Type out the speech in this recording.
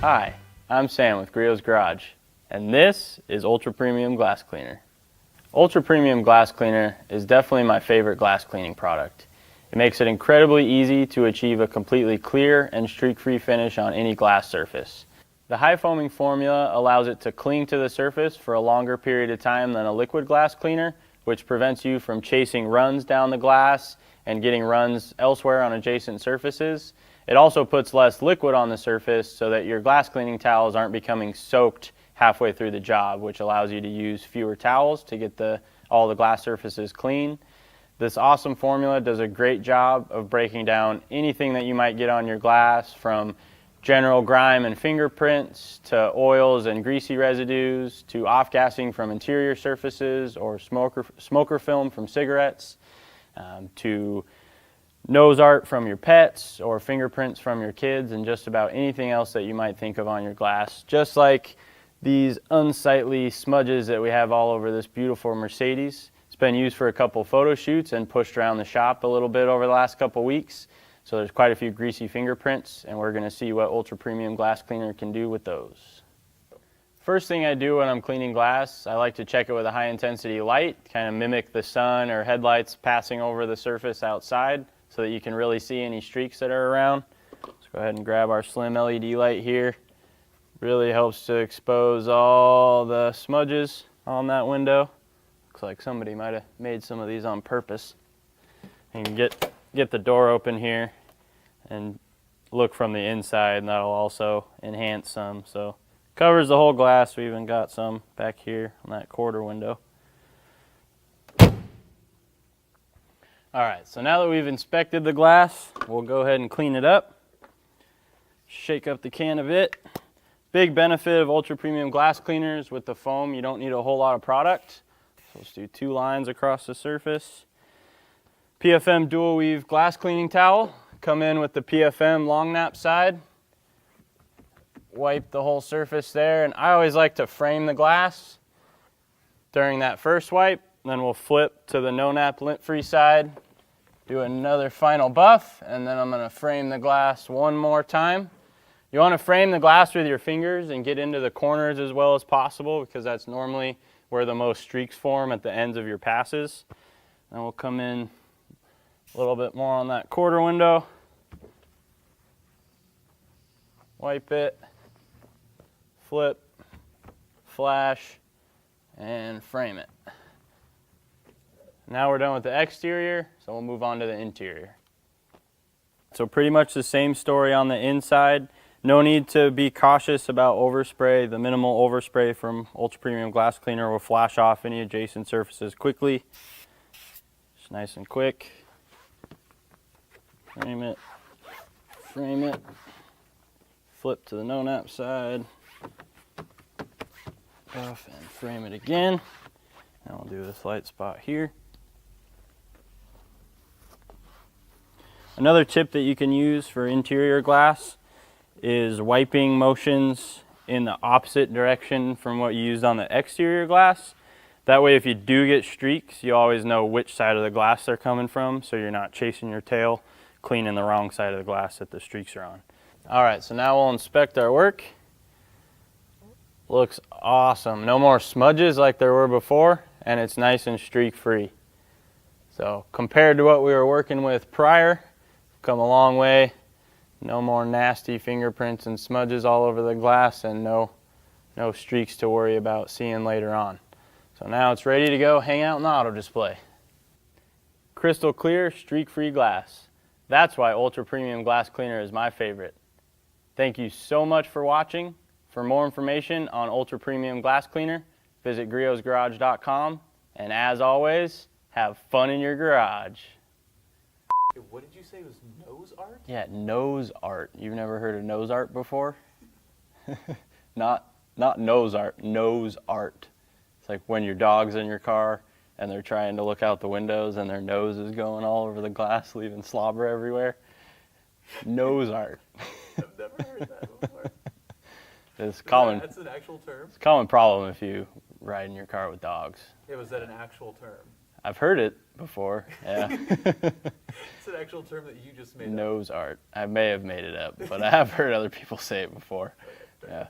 Hi, I'm Sam with Griot's Garage, and this is Ultra Premium Glass Cleaner. Ultra Premium Glass Cleaner is definitely my favorite glass cleaning product. It makes it incredibly easy to achieve a completely clear and streak-free finish on any glass surface. The high foaming formula allows it to cling to the surface for a longer period of time than a liquid glass cleaner, which prevents you from chasing runs down the glass and getting runs elsewhere on adjacent surfaces. It also puts less liquid on the surface so that your glass cleaning towels aren't becoming soaked halfway through the job, which allows you to use fewer towels to get all the glass surfaces clean. This awesome formula does a great job of breaking down anything that you might get on your glass, from general grime and fingerprints to oils and greasy residues to off-gassing from interior surfaces or smoker film from cigarettes, to nose art from your pets or fingerprints from your kids, and just about anything else that you might think of on your glass. Just like these unsightly smudges that we have all over this beautiful Mercedes. It's been used for a couple photo shoots and pushed around the shop a little bit over the last couple weeks. So there's quite a few greasy fingerprints, and we're going to see what Ultra Premium Glass Cleaner can do with those. First thing I do when I'm cleaning glass, I like to check it with a high intensity light, kind of mimic the sun or headlights passing over the surface outside so that you can really see any streaks that are around. Let's go ahead and grab our slim LED light here. Really helps to expose all the smudges on that window. Looks like somebody might have made some of these on purpose. You can get the door open here and look from the inside, and that'll also enhance some. So covers the whole glass. We even got some back here on that quarter window. Alright, so now that we've inspected the glass, we'll go ahead and clean it up. Shake up the can a bit. Big benefit of Ultra Premium Glass Cleaners with the foam, you don't need a whole lot of product. So let's do 2 lines across the surface. PFM dual weave glass cleaning towel. Come in with the PFM long nap side. Wipe the whole surface there, and I always like to frame the glass during that first wipe. Then we'll flip to the no nap lint free side, do another final buff, and then I'm going to frame the glass one more time. You want to frame the glass with your fingers and get into the corners as well as possible, because that's normally where the most streaks form at the ends of your passes. Then we'll come in a little bit more on that quarter window. Wipe it, flip, flash, and frame it. Now we're done with the exterior, so we'll move on to the interior. So pretty much the same story on the inside. No need to be cautious about overspray. The minimal overspray from Ultra Premium Glass Cleaner will flash off any adjacent surfaces quickly. Just nice and quick. Frame it, flip to the no nap side, off and frame it again. Now we'll do this light spot here. Another tip that you can use for interior glass is wiping motions in the opposite direction from what you used on the exterior glass. That way, if you do get streaks, you always know which side of the glass they're coming from, so you're not chasing your tail, cleaning the wrong side of the glass that the streaks are on. Alright, so now we'll inspect our work. Looks awesome. No more smudges like there were before, and it's nice and streak free. So compared to what we were working with prior, come a long way. No more nasty fingerprints and smudges all over the glass, and no streaks to worry about seeing later on. So now it's ready to go hang out in the auto display. Crystal clear, streak-free glass. That's why Ultra Premium Glass Cleaner is my favorite. Thank you so much for watching. For more information on Ultra Premium Glass Cleaner, visit griotsgarage.com, and as always, have fun in your garage. What did you say was nose art? Yeah, nose art. You've never heard of nose art before? Not nose art, nose art. It's like when your dog's in your car and they're trying to look out the windows and their nose is going all over the glass, leaving slobber everywhere. Nose art. I've never heard that before. It's common. That's an actual term? It's a common problem if you ride in your car with dogs. Yeah, was that an actual term? I've heard it before, yeah. It's an actual term that you just made up. Nose art. I may have made it up, but I have heard other people say it before. Yeah.